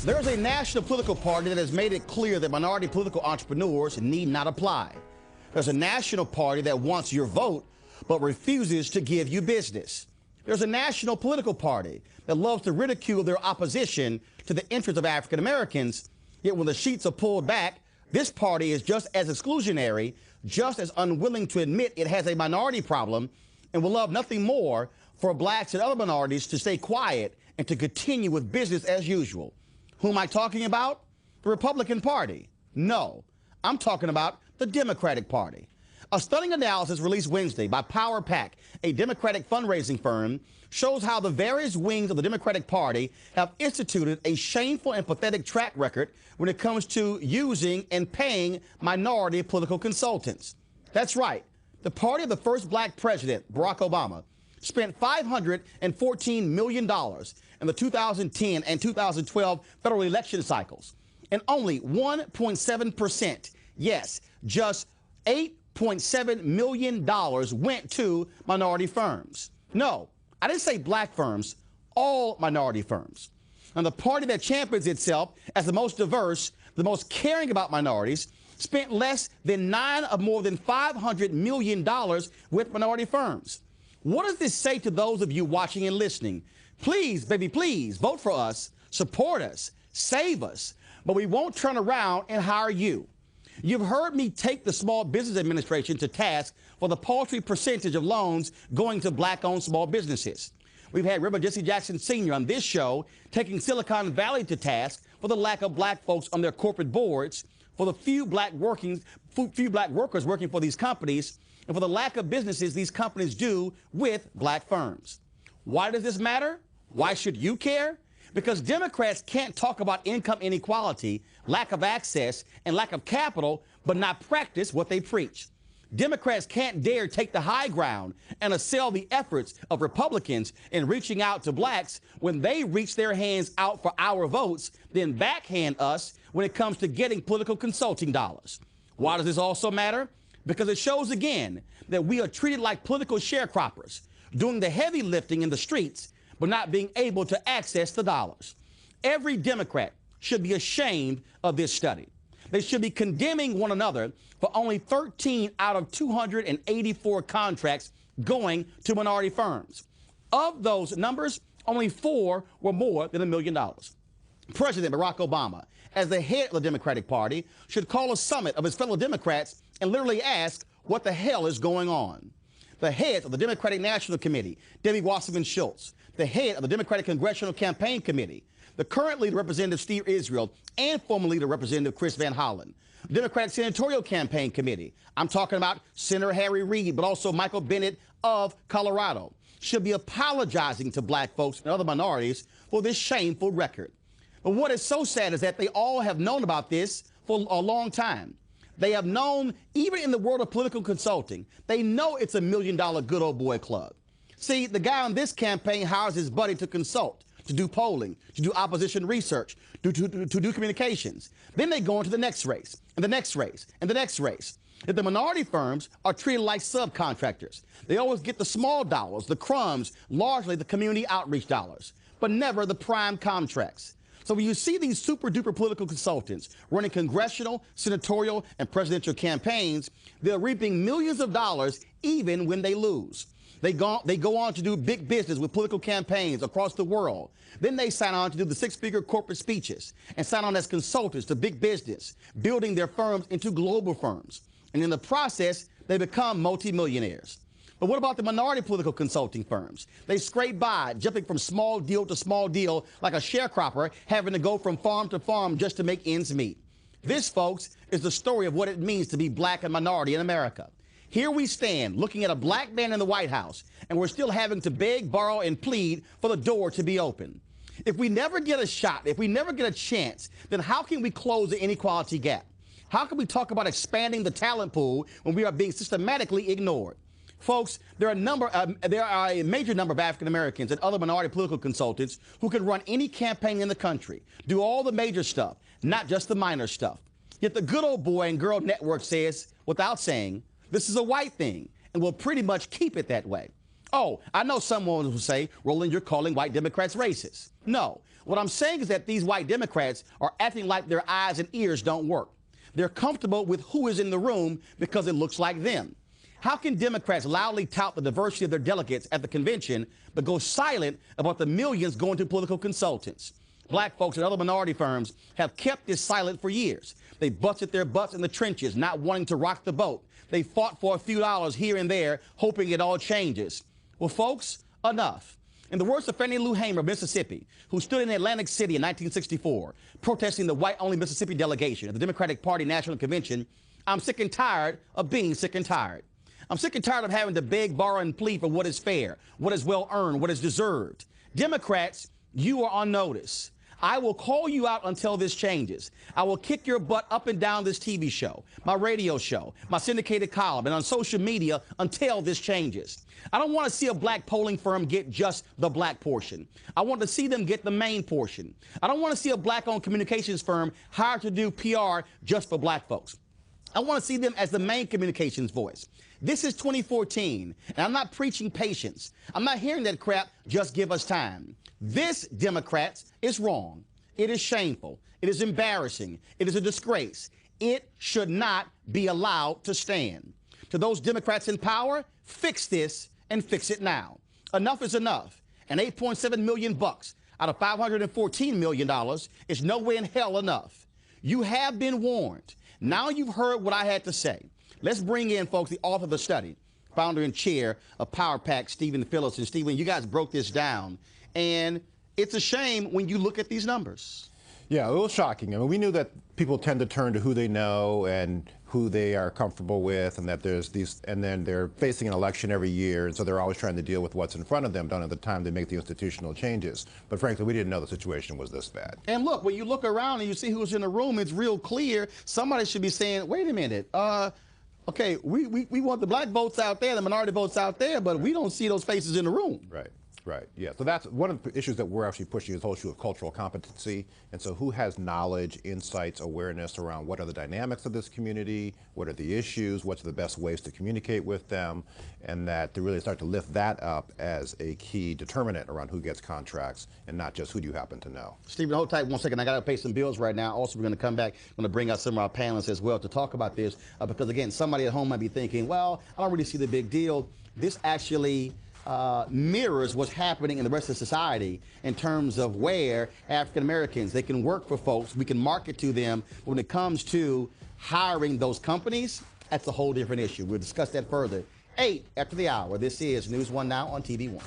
There's a national political party that has made it clear that minority political entrepreneurs need not apply. There's a national party that wants your vote but refuses to give you business. There's a national political party that loves to ridicule their opposition to the interests of African Americans, yet when the sheets are pulled back, this party is just as exclusionary, just as unwilling to admit it has a minority problem, and will love nothing more for blacks and other minorities to stay quiet and to continue with business as usual. Who am I talking about? The Republican Party. No, I'm talking about the Democratic Party. A stunning analysis released Wednesday by PowerPAC, a Democratic fundraising firm, shows how the various wings of the Democratic Party have instituted a shameful and pathetic track record when it comes to using and paying minority political consultants. That's right. The party of the first black president, Barack Obama, spent $514 million in the 2010 and 2012 federal election cycles, and only 1.7%, yes, just $8.7 million went to minority firms. No, I didn't say black firms, all minority firms. And the party that champions itself as the most diverse, the most caring about minorities, spent less than $9 of more than $500 million with minority firms. What does this say to those of you watching and listening? Please, baby, please vote for us, support us, save us, but we won't turn around and hire you. You've heard me take the Small Business Administration to task for the paltry percentage of loans going to black-owned small businesses. We've had Reverend Jesse Jackson Sr. on this show taking Silicon Valley to task for the lack of black folks on their corporate boards, for the few black workers working for these companies, and for the lack of businesses these companies do with black firms. Why does this matter? Why should you care? Because Democrats can't talk about income inequality, lack of access, and lack of capital, but not practice what they preach. Democrats can't dare take the high ground and assail the efforts of Republicans in reaching out to blacks when they reach their hands out for our votes, then backhand us when it comes to getting political consulting dollars. Why does this also matter? Because it shows again that we are treated like political sharecroppers, doing the heavy lifting in the streets, but not being able to access the dollars. Every Democrat should be ashamed of this study. They should be condemning one another for only 13 out of 284 contracts going to minority firms. Of those numbers, only 4 were more than $1 million. President Barack Obama, as the head of the Democratic Party, should call a summit of his fellow Democrats and literally ask what the hell is going on. The heads of the Democratic National Committee, Debbie Wasserman Schultz, the head of the Democratic Congressional Campaign Committee, the current leader, Representative Steve Israel, and former leader, Representative Chris Van Hollen, the Democratic Senatorial Campaign Committee, I'm talking about Senator Harry Reid, but also Michael Bennet of Colorado, should be apologizing to black folks and other minorities for this shameful record. But what is so sad is that they all have known about this for a long time. They have known, even in the world of political consulting, they know it's $1 million good old boy club. See, the guy on this campaign hires his buddy to consult, to do polling, to do opposition research, to do communications. Then they go into the next race, and the next race, and the next race. If the minority firms are treated like subcontractors, they always get the small dollars, the crumbs, largely the community outreach dollars, but never the prime contracts. So when you see these super-duper political consultants running congressional, senatorial, and presidential campaigns, they're reaping millions of dollars even when they lose. They go on to do big business with political campaigns across the world. Then they sign on to do the six-figure corporate speeches and sign on as consultants to big business, building their firms into global firms. And in the process, they become multimillionaires. But what about the minority political consulting firms? They scrape by, jumping from small deal to small deal like a sharecropper, having to go from farm to farm just to make ends meet. This, folks, is the story of what it means to be black and minority in America. Here we stand, looking at a black man in the White House, and we're still having to beg, borrow, and plead for the door to be open. If we never get a shot, if we never get a chance, then how can we close the inequality gap? How can we talk about expanding the talent pool when we are being systematically ignored? Folks, there are a major number of African Americans and other minority political consultants who can run any campaign in the country, do all the major stuff, not just the minor stuff. Yet the good old boy and girl network says, without saying, this is a white thing, and will pretty much keep it that way. Oh, I know someone will say, Roland, you're calling white Democrats racist. No, What I'm saying is that these white Democrats are acting like their eyes and ears don't work. They're comfortable with who is in the room because it looks like them. How can Democrats loudly tout the diversity of their delegates at the convention but go silent about the millions going to political consultants? Black folks and other minority firms have kept this silent for years. They busted their butts in the trenches, not wanting to rock the boat. They fought for a few dollars here and there, hoping it all changes. Well, folks, enough. In the words of Fannie Lou Hamer of Mississippi, who stood in Atlantic City in 1964, protesting the white-only Mississippi delegation at the Democratic Party National Convention, I'm sick and tired of being sick and tired. I'm sick and tired of having to beg, borrow, and plead for what is fair, what is well-earned, what is deserved. Democrats, you are on notice. I will call you out until this changes. I will kick your butt up and down this TV show, my radio show, my syndicated column, and on social media until this changes. I don't want to see a black polling firm get just the black portion. I want to see them get the main portion. I don't want to see a black-owned communications firm hired to do PR just for black folks. I want to see them as the main communications voice. This is 2014, and I'm not preaching patience. I'm not hearing that crap, just give us time. This, Democrats, is wrong. It is shameful. It is embarrassing. It is a disgrace. It should not be allowed to stand. To those Democrats in power, fix this and fix it now. Enough is enough. And $8.7 million bucks out of $514 million is no way in hell enough. You have been warned. Now you've heard what I had to say. Let's bring in, folks, the author of the study, founder and chair of PowerPAC, Stephen Phillips. And Stephen, you guys broke this down. And it's a shame when you look at these numbers. Yeah, a little shocking. I mean, we knew that people tend to turn to who they know and who they are comfortable with, and that there's these, and then they're facing an election every year, and so they're always trying to deal with what's in front of them, don't have the time to make the institutional changes. But frankly, we didn't know the situation was this bad. And look, when you look around and you see who's in the room, it's real clear. Somebody should be saying, wait a minute, okay, we want the black votes out there, the minority votes out there, but we don't see those faces in the room. Right. Right, yeah. So that's one of the issues that we're actually pushing, is the whole issue of cultural competency. And so who has knowledge, insights, awareness around what are the dynamics of this community, what are the issues, what's the best ways to communicate with them, and that to really start to lift that up as a key determinant around who gets contracts and not just who do you happen to know. Stephen, hold tight 1 second. I got to pay some bills right now. Also, we're going to come back. I'm going to bring out some of our panelists as well to talk about this because, again, somebody at home might be thinking, well, I don't really see the big deal. This actually mirrors what's happening in the rest of society in terms of where African Americans, they can work for folks, we can market to them. When it comes to hiring those companies, that's a whole different issue. We'll discuss that further. 8 after the hour. This is NewsOne Now on TV1.